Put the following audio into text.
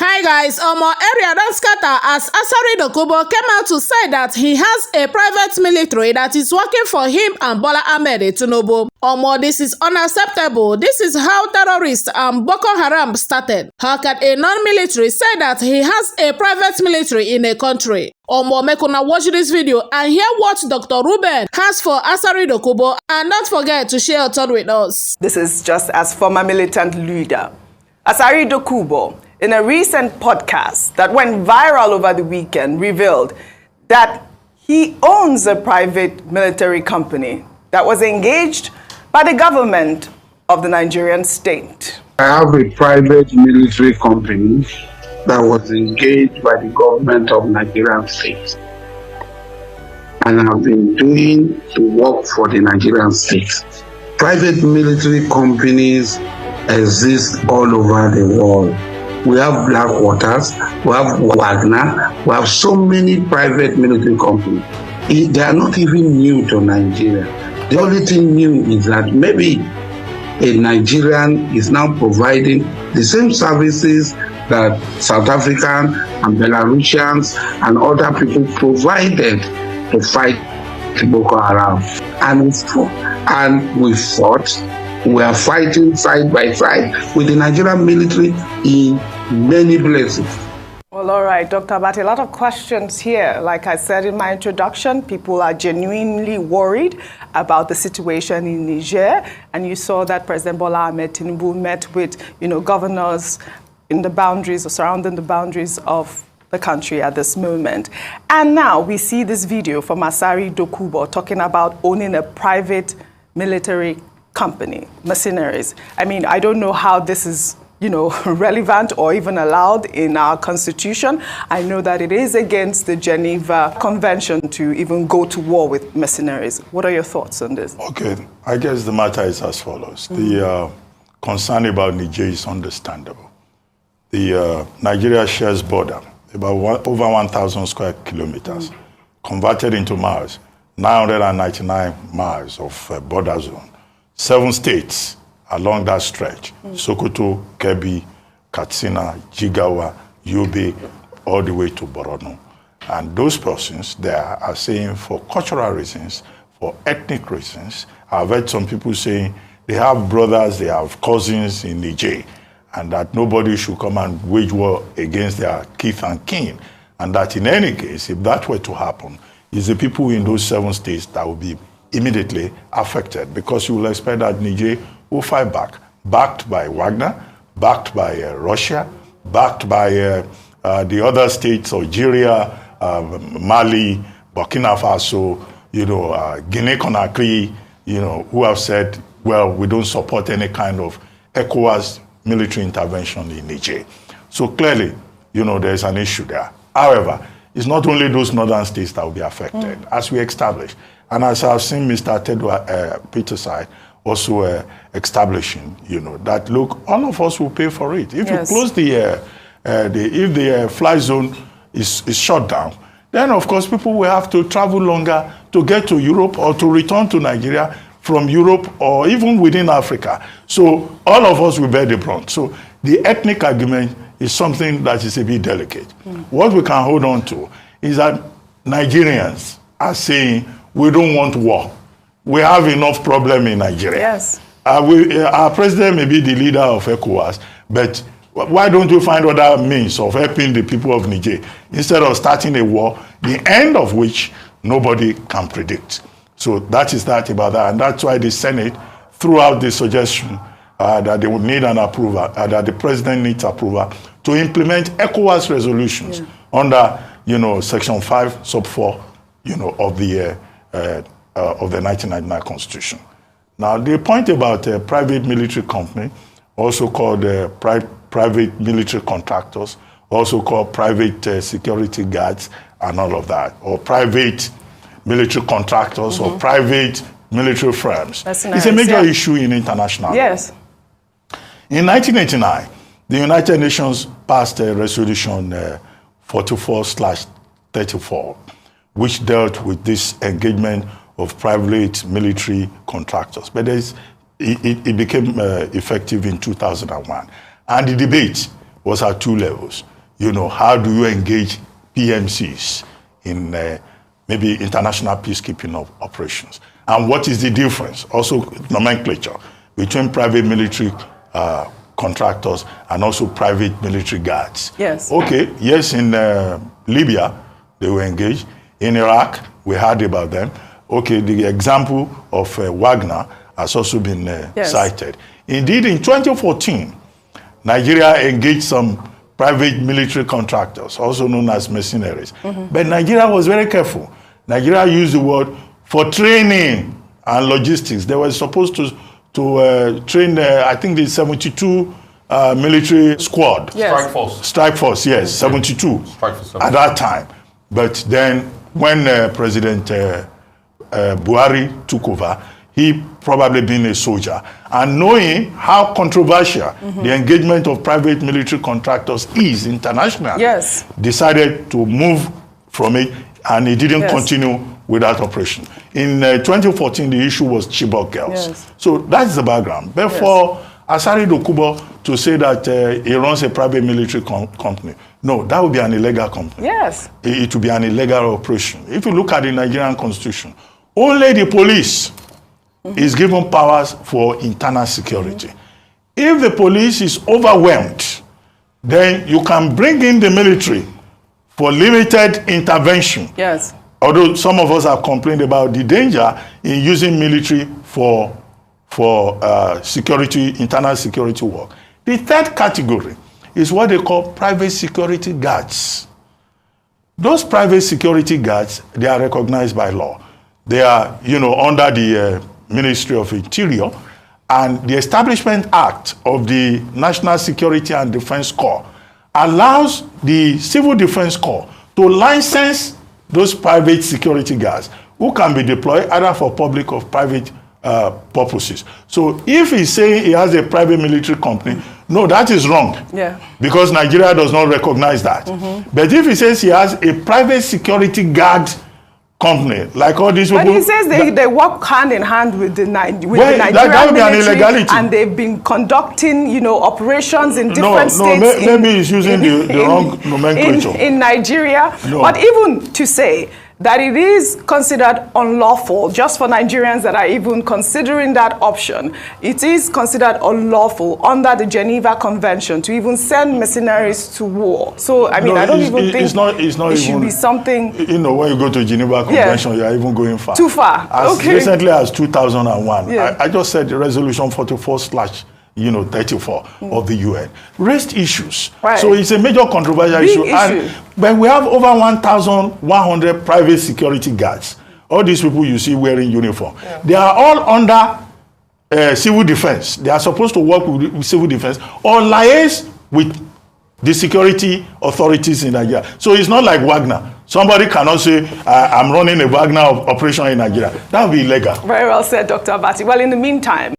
Hi guys, area don scatter as Asari Dokubo came out to say that he has a private military that is working for him and Bola Ahmed Tinubu. This is unacceptable. This is how terrorists and Boko Haram started. How can a non-military say that he has a private military in a country? Make una watch this video and hear what Dr. Reuben has for Asari Dokubo, and don't forget to share your thought with us. This is just as former militant leader Asari Dokubo, in a recent podcast that went viral over the weekend, revealed that he owns a private military company that was engaged by the government of the Nigerian state. I have a private military company that was engaged by the government of Nigerian state, and I've been doing the work for the Nigerian state. Private military companies exist all over the world. We have Black Waters, we have Wagner, we have so many private military companies. They are not even new to Nigeria. The only thing new is that maybe a Nigerian is now providing the same services that South African and Belarusians and other people provided to fight Boko Haram. And we fought. We are fighting side by side with the Nigerian military in many places. Well, all right, Dr. Abati, a lot of questions here. Like I said in my introduction, people are genuinely worried about the situation in Niger. And you saw that President Bola Ahmed Tinubu met with, governors in the boundaries or surrounding the boundaries of the country at this moment. And now we see this video from Asari Dokubo talking about owning a private military company, mercenaries. I mean, I don't know how this is, relevant or even allowed in our constitution. I know that it is against the Geneva Convention to even go to war with mercenaries. What are your thoughts on this? Okay, I guess the matter is as follows. The concern about Niger is understandable. The Nigeria shares border, about over 1,000 square kilometers, converted into miles, 999 miles of border zone. 7 states along that stretch, Sokoto, Kebbi, Katsina, Jigawa, Yobe, all the way to Borno. And those persons there are saying for cultural reasons, for ethnic reasons. I've heard some people saying they have brothers, they have cousins in Niger, and that nobody should come and wage war against their kith and kin. And that in any case, if that were to happen, it's the people in those 7 states that will be immediately affected, because you will expect that Niger will fight back, backed by Wagner, backed by Russia, backed by the other states, Algeria, Mali, Burkina Faso, Guinea-Conakry, who have said, well, we don't support any kind of ECOWAS military intervention in Niger. So clearly, there's an issue there. However, it's not only those northern states that will be affected, as we established. And as I've seen Mr. Tedwa Peterside also establishing, that look, all of us will pay for it. If you close if the fly zone is shut down, then of course people will have to travel longer to get to Europe or to return to Nigeria from Europe or even within Africa. So all of us will bear the brunt. So the ethnic argument is something that is a bit delicate. What we can hold on to is that Nigerians are saying, we don't want war. We have enough problem in Nigeria. Yes. Our president may be the leader of ECOWAS, but why don't you find other means of helping the people of Niger instead of starting a war, the end of which nobody can predict? So that is that about that. And that's why the Senate threw out the suggestion that they would need an approval, that the president needs approval to implement ECOWAS resolutions under, Section 5, Sub 4, of the 1999 Constitution. Now, the point about a private military company, also called private military contractors, also called private security guards and all of that, or private military contractors or private military firms. That's nice. It's a major issue in international law. Yes. In 1989, the United Nations passed a resolution 44/34, which dealt with this engagement of private military contractors. But it became effective in 2001. And the debate was at 2 levels. you know, how do you engage PMCs in maybe international peacekeeping operations? And what is the difference, also nomenclature, between private military contractors and also private military guards? Yes. Okay, yes, in Libya, they were engaged. In Iraq, we heard about them. Okay, the example of Wagner has also been cited. Indeed, in 2014, Nigeria engaged some private military contractors, also known as mercenaries. But Nigeria was very careful. Nigeria used the word for training and logistics. They were supposed to train, I think, the 72 military squad. Yes. Strike force. Strike force, yes, 72 Strike force. at that time. But then when President Buhari took over, he probably being a soldier, and knowing how controversial the engagement of private military contractors is internationally, Yes. decided to move from it, and he didn't continue with that operation. In 2014, the issue was Chibok girls. Yes. So that's the background. But for Asari Dokubo to say that he runs a private military company, no, that would be an illegal company. Yes. It would be an illegal operation. If you look at the Nigerian constitution, only the police is given powers for internal security. If the police is overwhelmed, then you can bring in the military for limited intervention. Yes. Although some of us have complained about the danger in using military for security, internal security work. The third category is what they call private security guards. Those private security guards, they are recognized by law. They are, you know, under the Ministry of Interior, and the Establishment Act of the National Security and Defense Corps allows the Civil Defense Corps to license those private security guards who can be deployed either for public or private purposes. So if he's saying he has a private military company, no, that is wrong. Yeah. Because Nigeria does not recognize that. But if he says he has a private security guard company, like all these people. But he says they work hand in hand with the Nigerian that would be an military, illegality. and they've been conducting, you know, operations in different states. Maybe he's using the wrong nomenclature. In Nigeria. No. But even to say that it is considered unlawful, just for Nigerians that are even considering that option, it is considered unlawful under the Geneva Convention to even send mercenaries to war. So, I mean, I don't even think it should be something... You know, when you go to Geneva Convention, you're even going far. Too far, As okay. recently as 2001, Yeah. I just said the resolution 44/34 of the UN raised issues. Right. So it's a major controversial Big issue. But we have over 1,100 private security guards. All these people you see wearing uniform. Yeah. They are all under civil defense. They are supposed to work with civil defense or liaise with the security authorities in Nigeria. So it's not like Wagner. Somebody cannot say, I'm running a Wagner operation in Nigeria. That would be illegal. Very well said, Dr. Abati. Well, in the meantime,